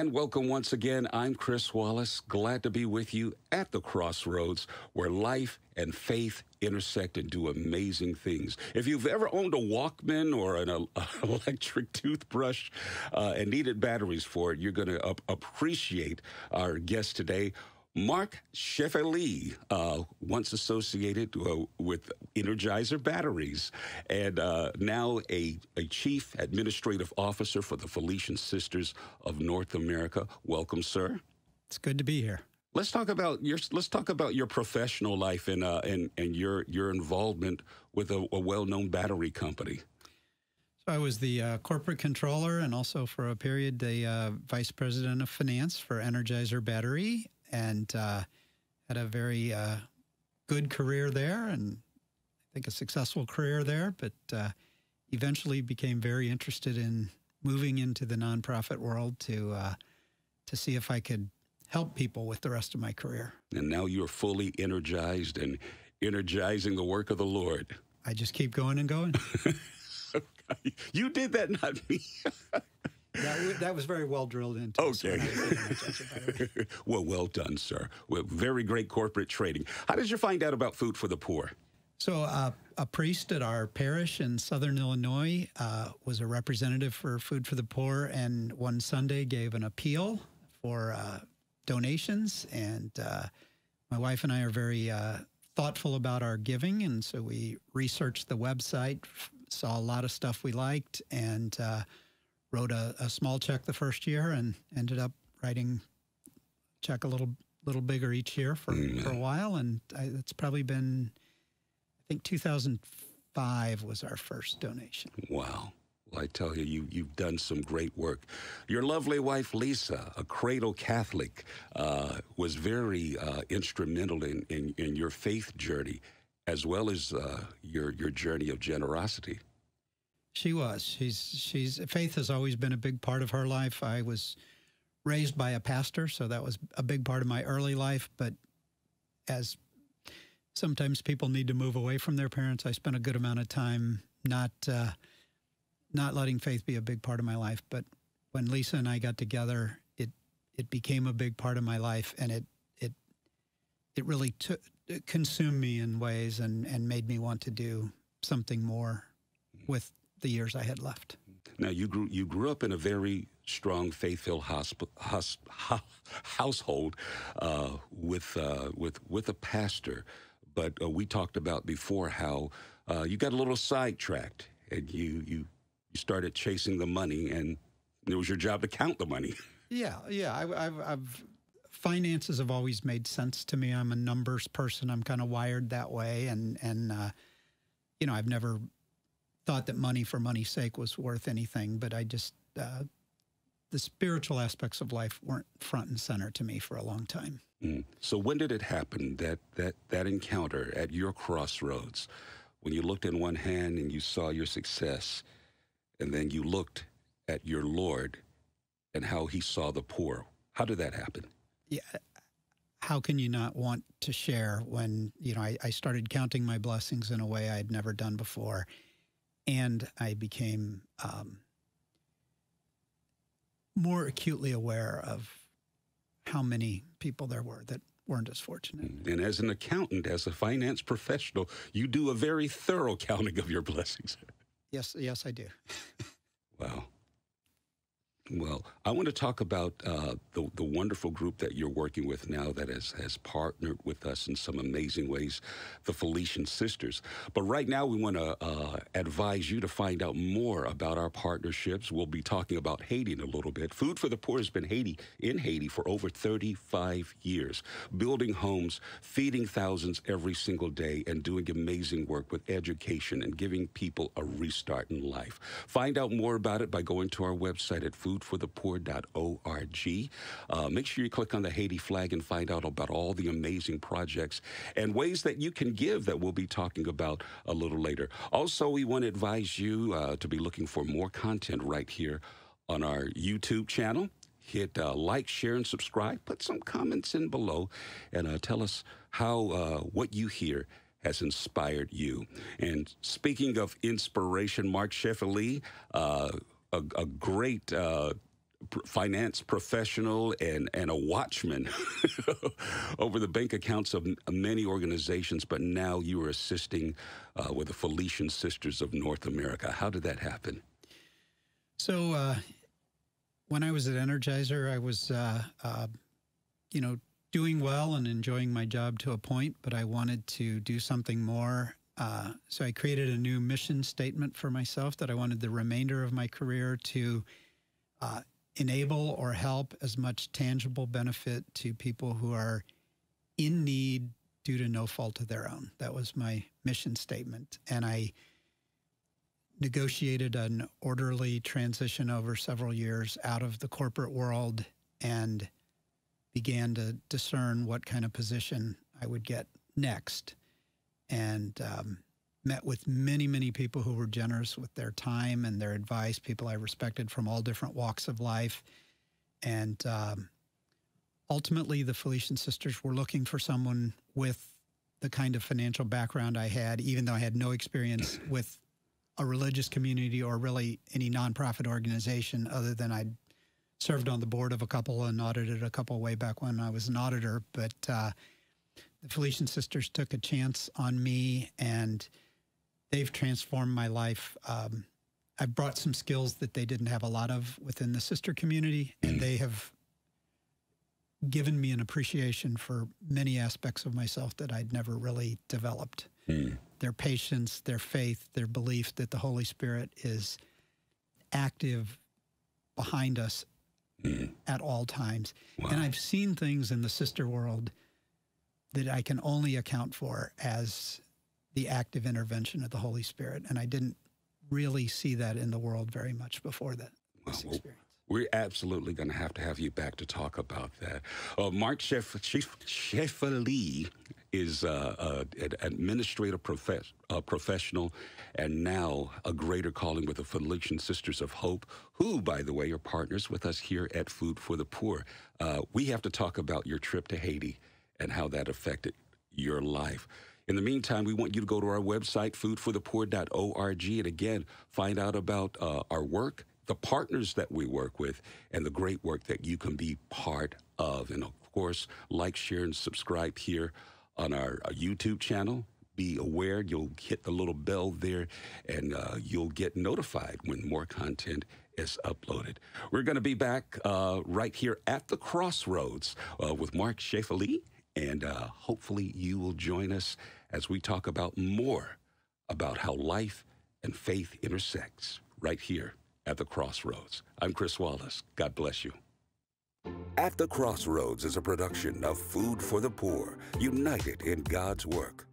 And welcome once again. I'm Chris Wallace. Glad to be with you at the Crossroads, where life and faith intersect and do amazing things. If you've ever owned a Walkman or an electric toothbrush and needed batteries for it, you're going to appreciate our guest today. Mark Schafale, once associated with Energizer Batteries, and now a Chief Administrative Officer for the Felician Sisters of North America. Welcome, sir. It's good to be here. Let's talk about your professional life and your involvement with a well-known battery company. So I was the corporate controller and also for a period the vice president of finance for Energizer Battery. And had a very good career there, and I think a successful career there, but eventually became very interested in moving into the nonprofit world to see if I could help people with the rest of my career. And now you're fully energized and energizing the work of the Lord. I just keep going and going. You did that, not me. That was very well drilled into. Okay. Well done, sir. Well, very great corporate trading. How did you find out about Food for the Poor? So a priest at our parish in Southern Illinois was a representative for Food for the Poor, and one Sunday gave an appeal for donations. And my wife and I are very thoughtful about our giving, and so we researched the website, saw a lot of stuff we liked, and wrote a small check the first year and ended up writing a check a little bigger each year for a while. And it's probably been, I think 2005 was our first donation. Wow. Well, I tell you, you've done some great work. Your lovely wife, Lisa, a cradle Catholic, was very instrumental in your faith journey, as well as your journey of generosity. She was. She's faith has always been a big part of her life. I was raised by a pastor, so that was a big part of my early life. But as sometimes people need to move away from their parents, I spent a good amount of time not letting faith be a big part of my life. But when Lisa and I got together, it became a big part of my life, and it really it consumed me in ways and made me want to do something more with the years I had left. Now, you grew up in a very strong faith-filled household with a pastor, but we talked about before how you got a little sidetracked and you started chasing the money, and it was your job to count the money. Yeah. I've finances have always made sense to me. I'm a numbers person. I'm kind of wired that way, and I've never thought that money for money's sake was worth anything, but I just, the spiritual aspects of life weren't front and center to me for a long time. So when did it happen, that encounter at your crossroads, when you looked in one hand and you saw your success, and then you looked at your Lord and how he saw the poor? How did that happen? Yeah. How can you not want to share when, I started counting my blessings in a way I'd never done before. And I became more acutely aware of how many people there were that weren't as fortunate. And as an accountant, as a finance professional, you do a very thorough counting of your blessings. Yes, I do. Wow. Well, I want to talk about the wonderful group that you're working with now that has partnered with us in some amazing ways, the Felician Sisters. But right now, we want to advise you to find out more about our partnerships. We'll be talking about Haiti in a little bit. Food for the Poor has been in Haiti for over 35 years, building homes, feeding thousands every single day, and doing amazing work with education and giving people a restart in life. Find out more about it by going to our website at foodforthepoor.org. Make sure you click on the Haiti flag and find out about all the amazing projects and ways that you can give that we'll be talking about a little later. Also, we want to advise you to be looking for more content right here on our YouTube channel. Hit like, share, and subscribe. Put some comments in below and tell us how what you hear has inspired you. And speaking of inspiration, Mark Schafale, a great finance professional and a watchman over the bank accounts of many organizations, but now you are assisting with the Felician Sisters of North America. How did that happen? So when I was at Energizer, I was, doing well and enjoying my job to a point, but I wanted to do something more. So I created a new mission statement for myself that I wanted the remainder of my career to enable or help as much tangible benefit to people who are in need due to no fault of their own. That was my mission statement. And I negotiated an orderly transition over several years out of the corporate world and began to discern what kind of position I would get next. And met with many, many people who were generous with their time and their advice, people I respected from all different walks of life. And ultimately, the Felician Sisters were looking for someone with the kind of financial background I had, even though I had no experience with a religious community or really any nonprofit organization other than I'd served on the board of a couple and audited a couple way back when I was an auditor. But the Felician Sisters took a chance on me, and they've transformed my life. I've brought some skills that they didn't have a lot of within the sister community, and they have given me an appreciation for many aspects of myself that I'd never really developed. Their patience, their faith, their belief that the Holy Spirit is active behind us at all times. Wow. And I've seen things in the sister world that I can only account for as the active intervention of the Holy Spirit. And I didn't really see that in the world very much before that experience. We're absolutely going to have you back to talk about that. Mark Schafale is an administrative professional and now a greater calling with the Felician Sisters of Hope, who, by the way, are partners with us here at Food for the Poor. We have to talk about your trip to Haiti and how that affected your life. In the meantime, we want you to go to our website, foodforthepoor.org, and again, find out about our work, the partners that we work with, and the great work that you can be part of. And of course, like, share, and subscribe here on our YouTube channel. Be aware, you'll hit the little bell there, and you'll get notified when more content is uploaded. We're going to be back right here at the Crossroads with Mark Schafale, and hopefully you will join us as we talk about more about how life and faith intersects right here at the Crossroads. I'm Chris Wallace. God bless you. At the Crossroads is a production of Food for the Poor, united in God's work.